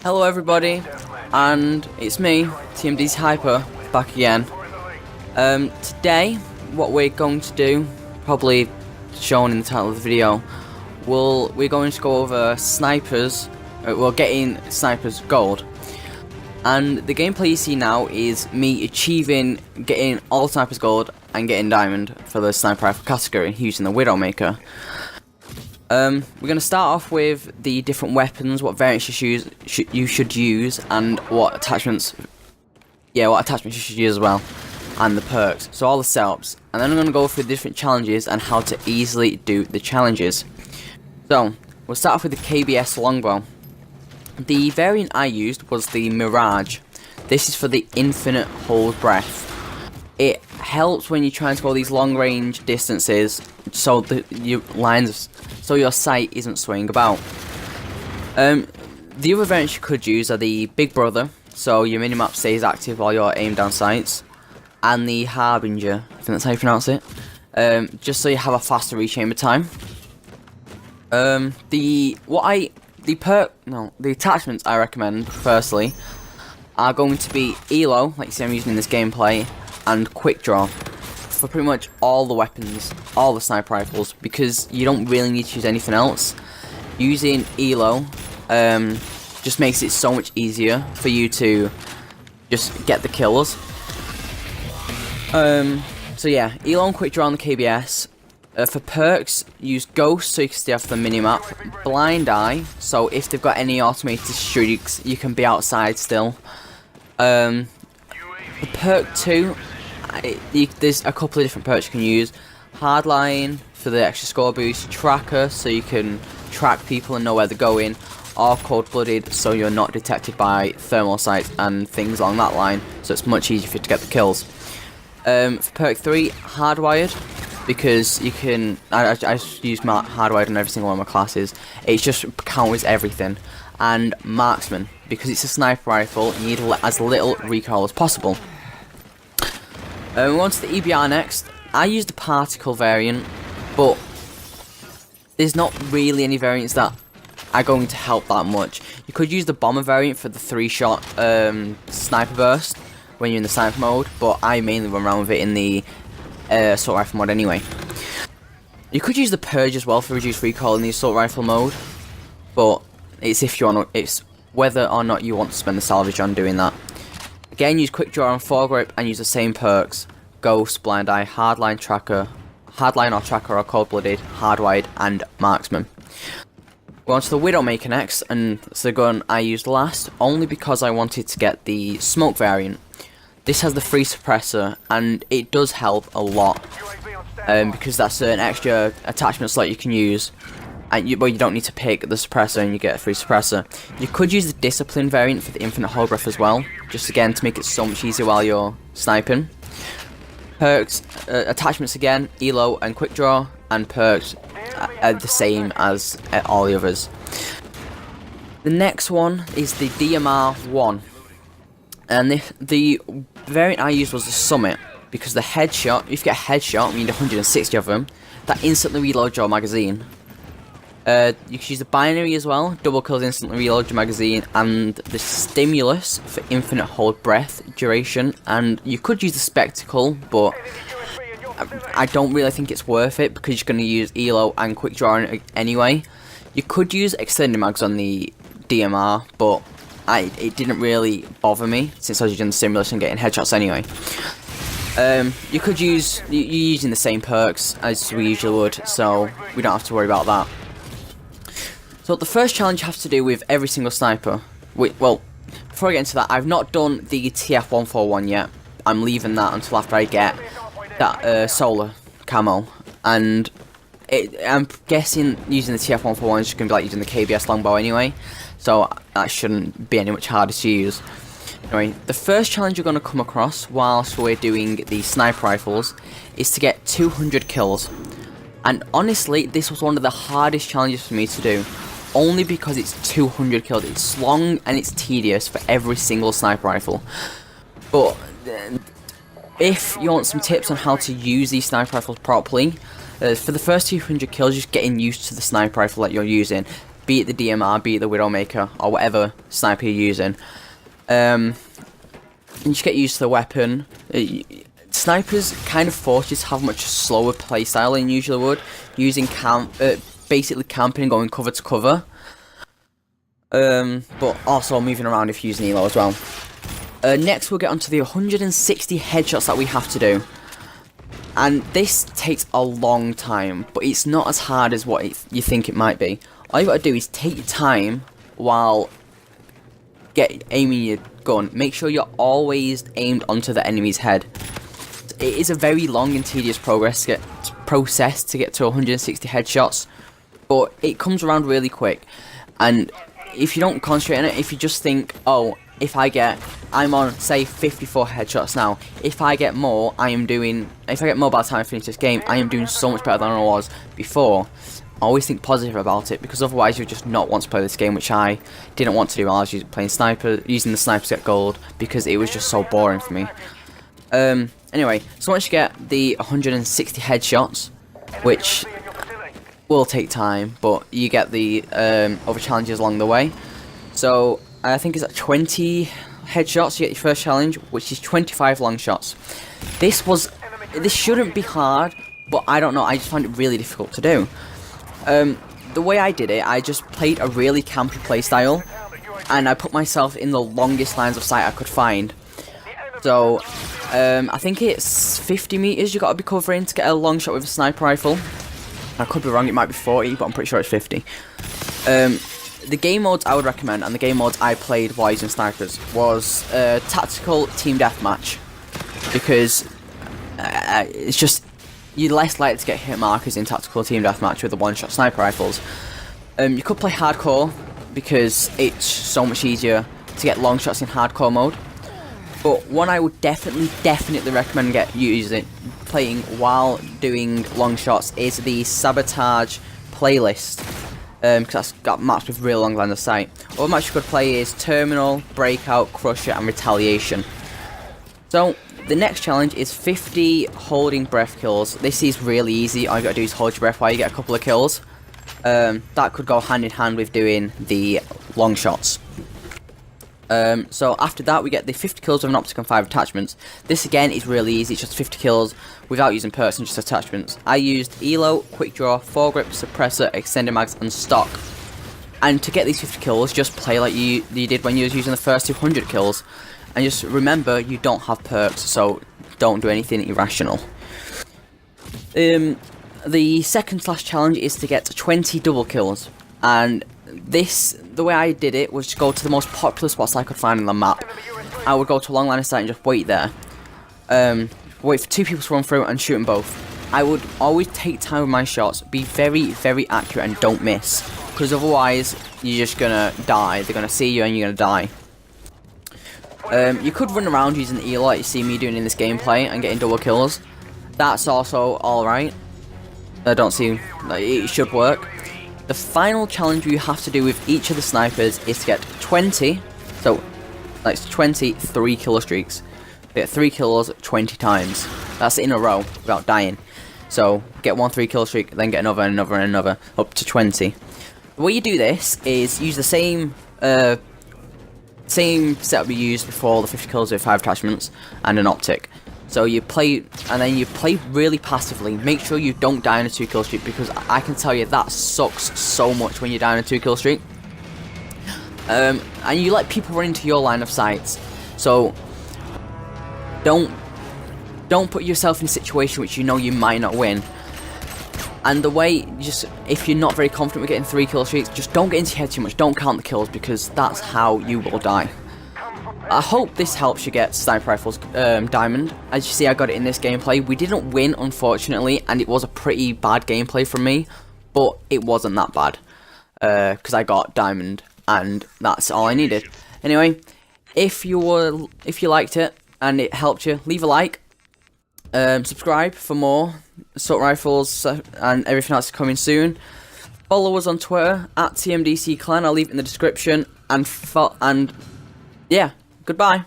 Hello everybody, and it's me, TMD's Hyper, back again. Today, what we're going to do, probably shown in the title of the video, we're going to go over snipers, getting snipers gold. And the gameplay you see now is me getting all snipers gold and getting diamond for the sniper rifle category using the Widowmaker. We're going to start off with the different weapons, what variants you should use, and what attachments you should use as well, and the perks. So all the setups, and then I'm going to go through the different challenges and how to easily do the challenges. So we'll start off with the KBS longbow. The variant I used was the Mirage. This is for the infinite hold breath. It helps when you're trying to go these long range distances, so your sight isn't swaying about. The other variants you could use are the Big Brother, so your minimap stays active while you're aimed down sights, and the Harbinger, I think that's how you pronounce it, just so you have a faster rechamber time. The attachments I recommend firstly are going to be ELO, like you see I'm using in this gameplay, and Quick Draw for pretty much all the weapons, all the sniper rifles, because you don't really need to use anything else. Using ELO just makes it so much easier for you to just get the kills. So yeah, ELO and Quick Draw on the KBS. For perks, use Ghost so you can stay off the minimap. Blind Eye, so if they've got any automated streaks, you can be outside still. For perk 2, there's a couple of different perks you can use. Hardline for the extra score boost, Tracker so you can track people and know where they're going, or Cold Blooded so you're not detected by thermal sights and things along that line, so it's much easier for you to get the kills. For perk 3, Hardwired, because you can, I just use Hardwired on every single one of my classes. It just counters everything. And Marksman, because it's a sniper rifle, you need as little recoil as possible. We on to the EBR next. I use the Particle variant, but there's not really any variants that are going to help that much. You could use the Bomber variant for the 3-shot sniper burst when you're in the sniper mode, but I mainly run around with it in the assault rifle mode anyway. You could use the Purge as well for reduced recoil in the assault rifle mode, but it's whether or not you want to spend the salvage on doing that. Again, use Quick Draw and Foregrip and use the same perks: Ghost, Blind Eye, Hardline or Tracker or Cold Blooded, Hardwired, and Marksman. We're on to the Widowmaker next, and it's the gun I used last, only because I wanted to get the Smoke variant. This has the free suppressor, and it does help a lot, because that's an extra attachment slot you can use. And you don't need to pick the suppressor and you get a free suppressor. You could use the Discipline variant for the infinite hold breath as well, just again to make it so much easier while you're sniping. Perks, attachments again, ELO and Quick Draw, and perks are the same as all the others. The next one is the DMR-1, and the variant I used was the Summit, because the headshot, if you get a headshot, you need 160 of them, that instantly reloads your magazine. You can use the Binary as well, double kills instantly reload your magazine, and the Stimulus for infinite hold breath duration, and you could use the Spectacle, but I don't really think it's worth it because you're going to use ELO and Quick Draw anyway. You could use extended mags on the DMR, but it didn't really bother me since I was using the Stimulus and getting headshots anyway. You're using the same perks as we usually would, so we don't have to worry about that. So the first challenge you have to do with every single sniper, well, before I get into that, I've not done the TF141 yet. I'm leaving that until after I get that solar camo, and I'm guessing using the TF141 is just going to be like using the KBS longbow anyway, so that shouldn't be any much harder to use. Anyway, the first challenge you're going to come across whilst we're doing the sniper rifles is to get 200 kills. And honestly, this was one of the hardest challenges for me to do, only because it's 200 kills. It's long and it's tedious for every single sniper rifle. But if you want some tips on how to use these sniper rifles properly, for the first 200 kills, just getting used to the sniper rifle that you're using. be it the DMR, be it the Widowmaker, or whatever sniper you're using. You just get used to the weapon. Snipers kind of force you to have a much slower playstyle than you usually would, using basically camping and going cover to cover. But also moving around if you're using Elo as well. Next we'll get onto the 160 headshots that we have to do. And this takes a long time, but it's not as hard as what you think it might be. All you gotta do is take your time while aiming your gun. Make sure you're always aimed onto the enemy's head. It is a very long and tedious process to get to 160 headshots, but it comes around really quick. And if you don't concentrate on it, if you just think, oh, I'm on, say, 54 headshots now. If I get more by the time I finish this game, I am doing so much better than I was before. Always think positive about it, because otherwise you'll just not want to play this game, which I didn't want to do while I was using the sniper to get gold, because it was just so boring for me. Anyway, so once you get the 160 headshots, which will take time, but you get the other challenges along the way. So I think it's at 20 headshots you get your first challenge, which is 25 long shots. This shouldn't be hard, but I don't know, I just find it really difficult to do. The way I did it, I just played a really campy playstyle, and I put myself in the longest lines of sight I could find. So I think it's 50 meters you got to be covering to get a long shot with a sniper rifle. I could be wrong, it might be 40, but I'm pretty sure it's 50. The game modes I would recommend, and the game modes I played while using snipers, was tactical team deathmatch, because it's just, you're less likely to get hit markers in tactical team deathmatch with the one-shot sniper rifles. You could play hardcore, because it's so much easier to get long shots in hardcore mode. But one I would definitely recommend playing while doing long shots is the Sabotage playlist. Because that's got maps with real long line of sight. Other maps you could play is Terminal, Breakout, Crusher, and Retaliation. So the next challenge is 50 holding breath kills. This is really easy. All you gotta do is hold your breath while you get a couple of kills. That could go hand in hand with doing the long shots. So after that we get the 50 kills with an optic and 5 attachments. This again is really easy, it's just 50 kills without using perks and just attachments. I used Elo, Quick Draw, Foregrip, Suppressor, Extended Mags and Stock. And to get these 50 kills, just play like you did when you was using the first 200 kills. And just remember, you don't have perks, so don't do anything irrational. The second slash challenge is to get 20 double kills. And the way I did it was just go to the most popular spots I could find on the map. I would go to a long line of sight and just wait there. Wait for 2 people to run through and shoot them both. I would always take time with my shots, be very accurate and don't miss. Because otherwise, you're just gonna die. They're gonna see you and you're gonna die. You could run around using the Elo like you see me doing in this gameplay and getting double kills. That's also alright. I don't see, it should work. The final challenge you have to do with each of the snipers is to get 20, so that's 20 3-kill streaks. Get 3 kills 20 times. That's in a row without dying. So get 1 3-kill streak, then get another and another and another, up to 20. The way you do this is use the same setup you used before, the 50 kills with 5 attachments and an optic. So you play, and then you play really passively. Make sure you don't die in a 2-kill streak, because I can tell you that sucks so much when you die in a 2-kill streak. And you let people run into your line of sight. So don't put yourself in a situation which you know you might not win. And the way, if you're not very confident with getting 3-kill streaks, just don't get into your head too much. Don't count the kills, because that's how you will die. I hope this helps you get Sniper Rifles Diamond. As you see, I got it in this gameplay. We didn't win, unfortunately, and it was a pretty bad gameplay from me, but it wasn't that bad, because I got Diamond, and that's all I needed. Anyway, if you liked it and it helped you, leave a like, subscribe for more assault rifles and everything else coming soon. Follow us on Twitter @TMDC Clan. I'll leave it in the description, and yeah. Goodbye.